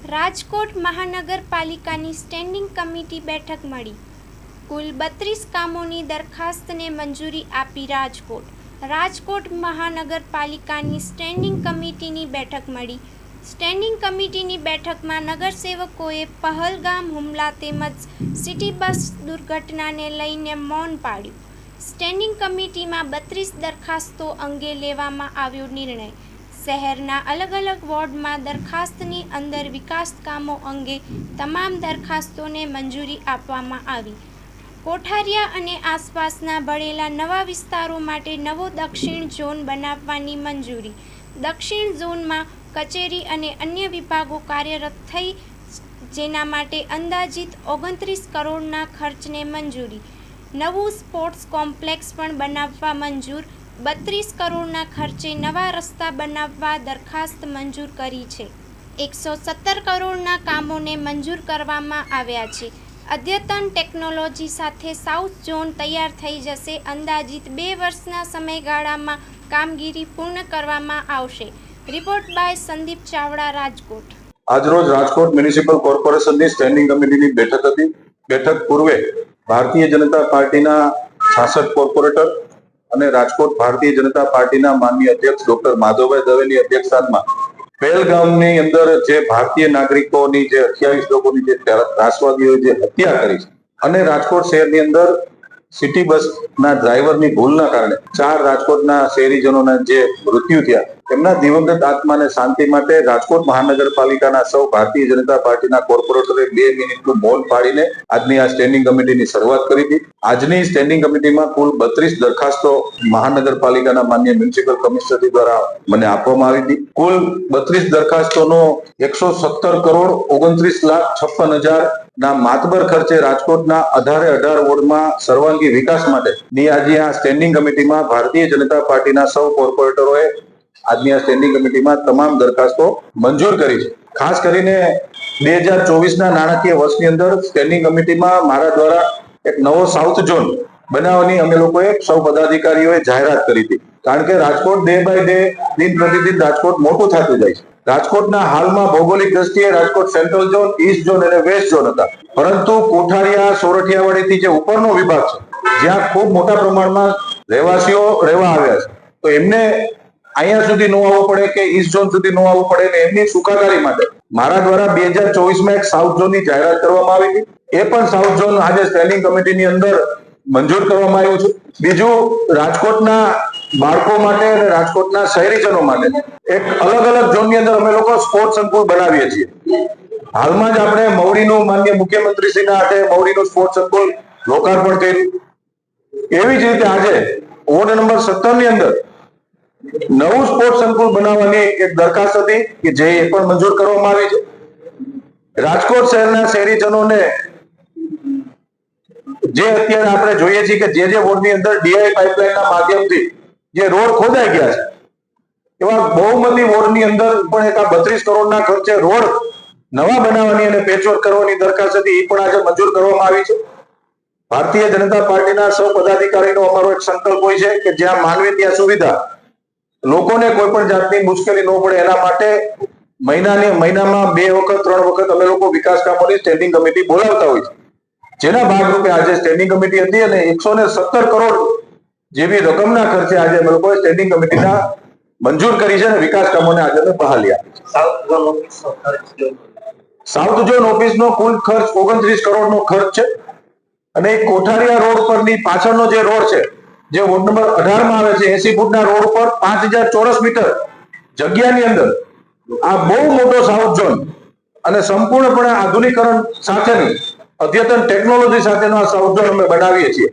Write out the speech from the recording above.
રાજકોટ મહાનગરપાલિકાની standing committee બેઠક મળી. કુલ 32 કામોની દરખાસ્તને મંજૂરી આપી. રાજકોટ મહાનગરપાલિકાની સ્ટેન્ડિંગ કમિટીની બેઠક મળી. સ્ટેન્ડિંગ કમિટીની બેઠકમાં નગરસેવકોએ પહલગામ હુમલા તેમજ સિટી બસ દુર્ઘટનાને લઈને મૌન પાળ્યું. સ્ટેન્ડિંગ કમિટીમાં 32 દરખાસ્તો અંગે લેવામાં આવ્યો નિર્ણય. શહેરના અલગ અલગ વોર્ડમાં દરખાસ્તની અંદર વિકાસ કામો અંગે તમામ દરખાસ્તોને મંજૂરી આપવામાં આવી. કોઠારિયા અને આસપાસના ભળેલા નવા વિસ્તારો માટે નવો દક્ષિણ ઝોન બનાવવાની મંજૂરી. દક્ષિણ ઝોનમાં કચેરી અને અન્ય વિભાગો કાર્યરત થઈ, જેના માટે અંદાજિત 29 કરોડના ખર્ચને મંજૂરી. નવું સ્પોર્ટ્સ કોમ્પ્લેક્સ પણ બનાવવા મંજૂર. 32 કરોડના ખર્ચે નવા રસ્તા બનાવવા દરખાસ્ત મંજૂર કરી છે. 117 કરોડના કામોને મંજૂર કરવામાં આવ્યા છે. અદ્યતન ટેકનોલોજી સાથે સાઉથ ઝોન તૈયાર થઈ જશે. અંદાજિત 2 વર્ષના સમયગાળામાં કામગીરી પૂર્ણ કરવામાં આવશે. Report by Sandeep Chavda, Rajkot. આજરોજ રાજકોટ મ્યુનિસિપલ કોર્પોરેશનની સ્ટેન્ડિંગ કમિટીની બેઠક હતી. બેઠક પૂર્વે ભારતીય જનતા પાર્ટીના 66 કોર્પોરેટર અને રાજકોટ ભારતીય જનતા પાર્ટીના માનનીય અધ્યક્ષ ડોક્ટર માધવભાઈ દવેની અધ્યક્ષતામાં પહેલગામની અંદર જે ભારતીય નાગરિકોની જે 28 લોકોની જે ત્રાસવાદીઓએ જે હત્યા કરી છે અને રાજકોટ શહેરની અંદર સિટી બસના ડ્રાઈવરની ભૂલના કારણે 4 રાજકોટના શહેરીજનોના જે મૃત્યુ થયા, તેમના દિવંગત આત્માને શાંતિ માટે રાજકોટ મહાનગરપાલિકાના સૌ ભારતીય જનતા પાર્ટીના કોર્પોરેટરે 2 મિનિટનું મૌન પાડીને આજની આ સ્ટેન્ડિંગ કમિટીની શરૂઆત કરી હતી. આજની સ્ટેન્ડિંગ કમિટીમાં કુલ 32 દરખાસ્તો મહાનગરપાલિકાના માનનીય મ્યુનિસિપલ કમિશનર દ્વારા મને આપવામાં આવી હતી. કુલ 32 દરખાસ્તોનો 117 કરોડ 29,56,000 ના માતબર ખર્ચે રાજકોટના 18 વોર્ડમાં સર્વાંગી વિકાસ માટે ની આજે આ સ્ટેન્ડિંગ કમિટીમાં ભારતીય જનતા પાર્ટીના સૌ કોર્પોરેટરોએ આજની આ સ્ટેન્ડિંગ કમિટીમાં તમામ દરખાસ્તો મંજૂર કરી છે. ખાસ કરીને 2024ના નાણાકીય વર્ષની અંદર સ્ટેન્ડિંગ કમિટીમાં મારા દ્વારા એક નવો સાઉથ ઝોન બનાવવાની અમે લોકોએ સૌ પદાધિકારીઓએ જાહેરાત કરી હતી. કારણ કે રાજકોટ ડે બાય ડે, દિન પ્રતિદિન રાજકોટ મોટું થતું જાય છે. રાજકોટના હાલમાં ભૌગોલિક દ્રષ્ટિએ Rajkot central zone, East zone અને વેસ્ટ ઝોન હતા. પરંતુ કોઠારિયા, સોરઠિયાવાડીથી જે ઉપરનો વિભાગ છે, જ્યાં ખૂબ મોટા પ્રમાણમાં રહેવાસીઓ રહેવા આવ્યા છે, તો એમને અહીંયા સુધી ન આવવું પડે કે ઈસ્ટ ઝોન સુધી ન આવવું પડે, ને એમની સુખાકારી માટે મારા દ્વારા 2024માં એક સાઉથ ઝોનની જાહેરાત કરવામાં આવી હતી. એ પણ સાઉથ ઝોન આજે સ્ટેન્ડિંગ કમિટીની અંદર મંજૂર કરવામાં આવ્યું છે. બીજું, રાજકોટના બાળકો માટે અને રાજકોટના શહેરીજનો માટે એક અલગ અલગ ઝોનની અંદર અમે લોકો સ્પોર્ટ સંકુલ બનાવીએ છીએ. હાલમાં જ આપણે મવડીનું માનનીય મુખ્યમંત્રીશ્રીના હાથે મવડીનું સ્પોર્ટ સંકુલ લોકાર્પણ કર્યું. એવી જ રીતે આજે વોર્ડ નંબર 17 ની અંદર નવું સ્પોર્ટ સંકુલ બનાવવાની એક દરખાસ્ત હતી કે જે એ પણ મંજૂર કરવામાં આવી છે. રાજકોટ શહેરના શહેરીજનોને જે અત્યારે આપણે જોઈએ છીએ કે જે વોર્ડની અંદર ડીઆઈ પાઇપલાઇનના માધ્યમથી જે રોડ ખોદાઈ ગયા છે, એવા બહુમતી વોર્ડની અંદર પણ એક 32 કરોડના ખર્ચે રોડ નવા બનાવવાની અને પેચવર્ક કરવાની દરખાસ્ત હતી, એ પણ આજે મંજૂર કરવામાં આવી છે. ભારતીય જનતા પાર્ટીના સૌ પદાધિકારીનો અમારો એક સંકલ્પ હોય છે કે જ્યાં માનવી ત્યાં સુવિધા, લોકોને કોઈ પણ જાતની મુશ્કેલી ન પડે એના માટે મહિનામાં 2 વખત 3 વખત અમે લોકો વિકાસ કામોની સ્ટેન્ડિંગ કમિટી બોલાવતા હોય છે. જેના ભાગરૂપે આજે સ્ટેન્ડિંગ કમિટી હતી અને 117 કરોડ જેવી રકમના ખર્ચે આજે અમે લોકો સ્ટેન્ડિંગ કમિટીના મંજૂર કરી છે અને વિકાસ કામોને આજે અમે બહાલી આપી છે. સાઉથ ઝોન ઓફિસનો કુલ ખર્ચ 29 કરોડનો ખર્ચ છે અને કોઠારિયા રોડ પરની પાછળનો જે રોડ છે, જે વોર્ડ નંબર 18માં આવે છે, 80 ફૂટના રોડ પર 5000 ચોરસ મીટર જગ્યાની અંદર આ બહુ મોટો સાઉથ ઝોન અને સંપૂર્ણપણે આધુનિકરણ સાથેની અદ્યતન ટેકનોલોજી સાથેનો આ સાઉથ ઝોન અમે બનાવીએ છીએ.